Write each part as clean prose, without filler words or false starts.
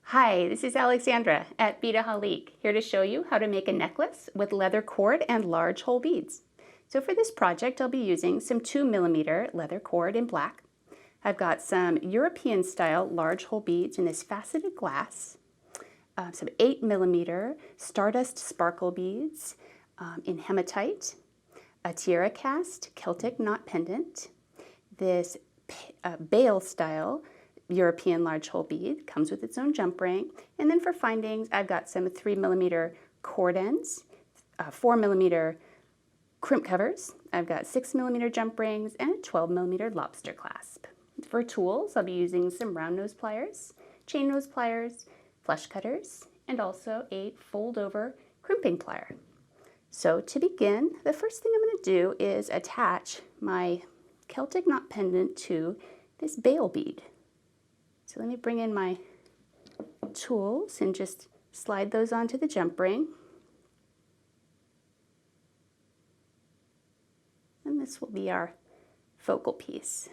Hi, this is Alexandra at Beadaholique, here to show you how to make a necklace with leather cord and large hole beads. So for this project, I'll be using some 2mm leather cord in black. I've got some European style large hole beads in this faceted glass, some 8mm Stardust sparkle beads in Hematite, a TierraCast Celtic knot pendant, this Bead style European large hole bead, comes with its own jump ring, and then for findings I've got some 3mm cord ends, 4mm crimp covers, I've got 6mm jump rings, and a 12mm lobster clasp. For tools I'll be using some round nose pliers, chain nose pliers, flush cutters, and also a fold-over crimping plier. So to begin, the first thing I'm going to do is attach my Celtic knot pendant to this Bead bead. So let me bring in my tools and just slide those onto the jump ring. And this will be our focal piece.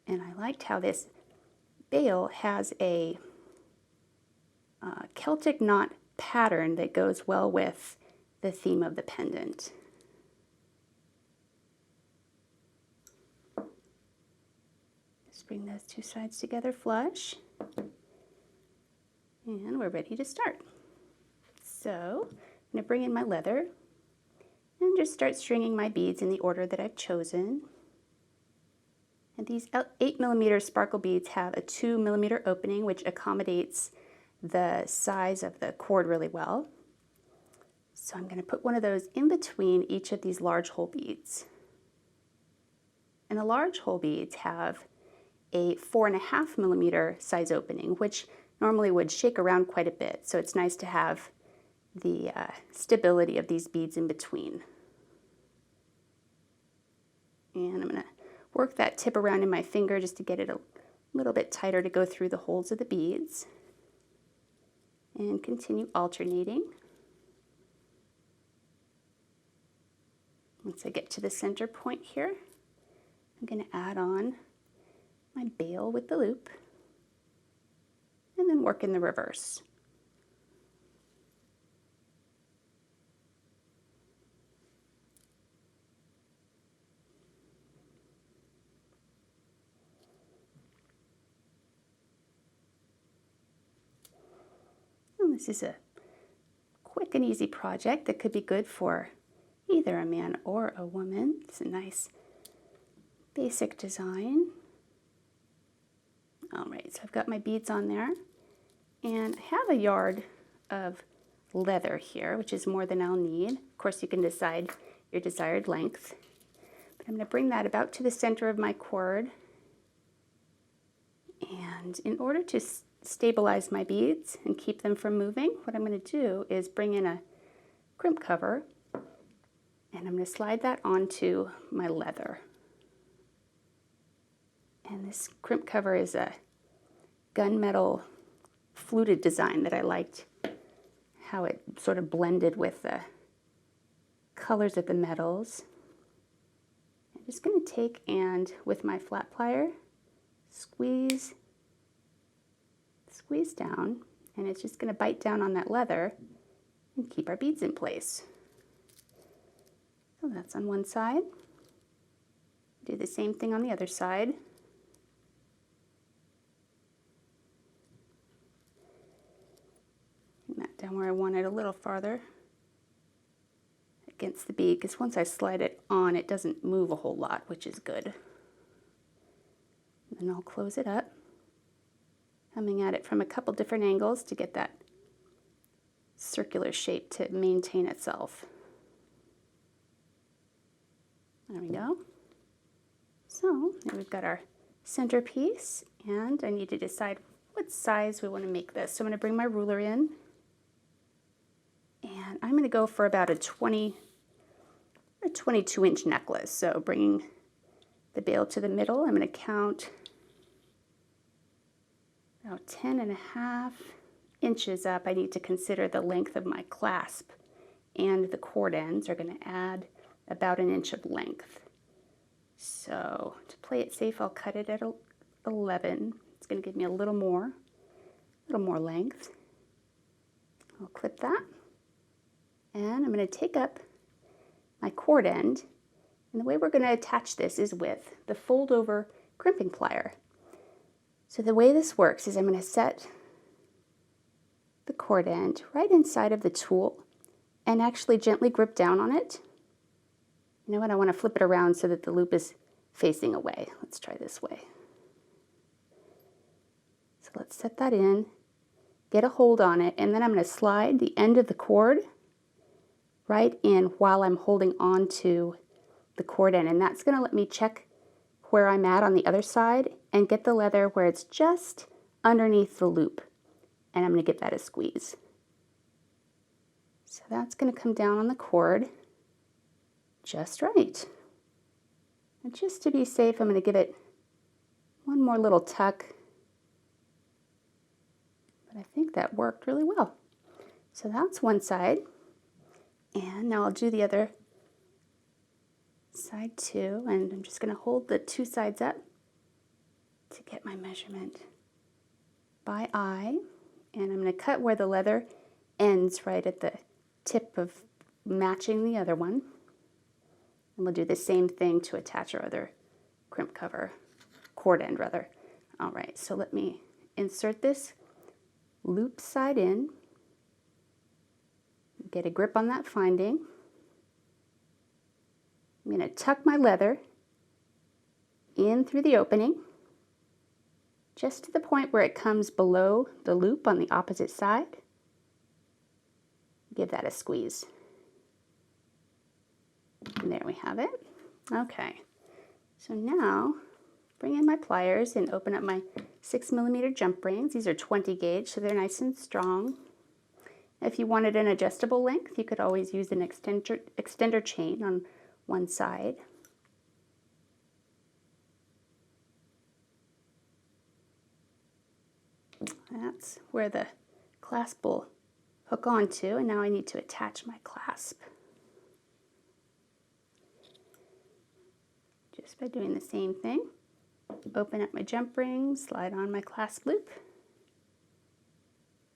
And I liked how this Bead has a Celtic knot pattern that goes well with the theme of the pendant. Bring those two sides together flush, and we're ready to start. So I'm going to bring in my leather and just start stringing my beads in the order that I've chosen. And these 8mm sparkle beads have a 2mm opening, which accommodates the size of the cord really well. So I'm going to put one of those in between each of these large hole beads. And the large hole beads have a 4.5mm size opening, which normally would shake around quite a bit. So it's nice to have the stability of these beads in between. And I'm going to work that tip around in my finger just to get it a little bit tighter to go through the holes of the beads. And continue alternating. Once I get to the center point here, I'm going to add on my bail with the loop, and then work in the reverse. And this is a quick and easy project that could be good for either a man or a woman. It's a nice basic design. Alright, so I've got my beads on there, and I have a yard of leather here, which is more than I'll need. Of course, you can decide your desired length. But I'm going to bring that about to the center of my cord. And in order to stabilize my beads and keep them from moving, what I'm going to do is bring in a crimp cover, and I'm going to slide that onto my leather. And this crimp cover is a gunmetal fluted design that I liked, how it sort of blended with the colors of the metals. I'm just going to take and with my flat plier, squeeze down, and it's just going to bite down on that leather and keep our beads in place. So that's on one side. Do the same thing on the other side. That down where I want it a little farther against the bead, because once I slide it on, it doesn't move a whole lot, which is good. And then I'll close it up, coming at it from a couple different angles to get that circular shape to maintain itself. There we go. So now we've got our centerpiece, and I need to decide what size we want to make this. So I'm going to bring my ruler in, and I'm going to go for about a 22-inch necklace. So bringing the bail to the middle, I'm going to count about 10.5 inches up. I need to consider the length of my clasp, and the cord ends are going to add about an inch of length. So to play it safe, I'll cut it at 11. It's going to give me a little more length. I'll clip that. And I'm going to take up my cord end. And the way we're going to attach this is with the Foldover crimping plier. So the way this works is I'm going to set the cord end right inside of the tool and actually gently grip down on it. You know what? I want to flip it around so that the loop is facing away. Let's try this way. So let's set that in, get a hold on it, and then I'm going to slide the end of the cord right in while I'm holding on to the cord end, and that's going to let me check where I'm at on the other side and get the leather where it's just underneath the loop, and I'm going to give that a squeeze. So that's going to come down on the cord just right. And just to be safe, I'm going to give it one more little tuck, but I think that worked really well. So that's one side, and now I'll do the other side too, and I'm just going to hold the two sides up to get my measurement by eye, and I'm going to cut where the leather ends right at the tip of matching the other one, and we'll do the same thing to attach our other crimp cover, cord end rather. All right, so let me insert this loop side in, get a grip on that finding. I'm going to tuck my leather in through the opening, just to the point where it comes below the loop on the opposite side. Give that a squeeze. And there we have it. Okay, so now bring in my pliers and open up my 6mm jump rings. These are 20 gauge, so they're nice and strong. If you wanted an adjustable length, you could always use an extender chain on one side. That's where the clasp will hook onto, and now I need to attach my clasp. Just by doing the same thing. Open up my jump ring, slide on my clasp loop,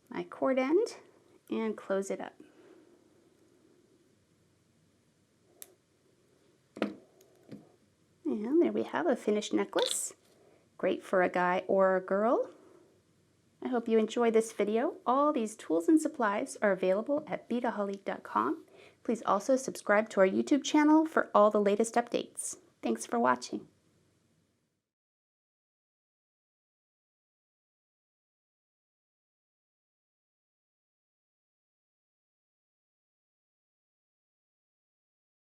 my cord end, and close it up. And there we have a finished necklace. Great for a guy or a girl. I hope you enjoyed this video. All these tools and supplies are available at Beadaholique.com. Please also subscribe to our YouTube channel for all the latest updates. Thanks for watching.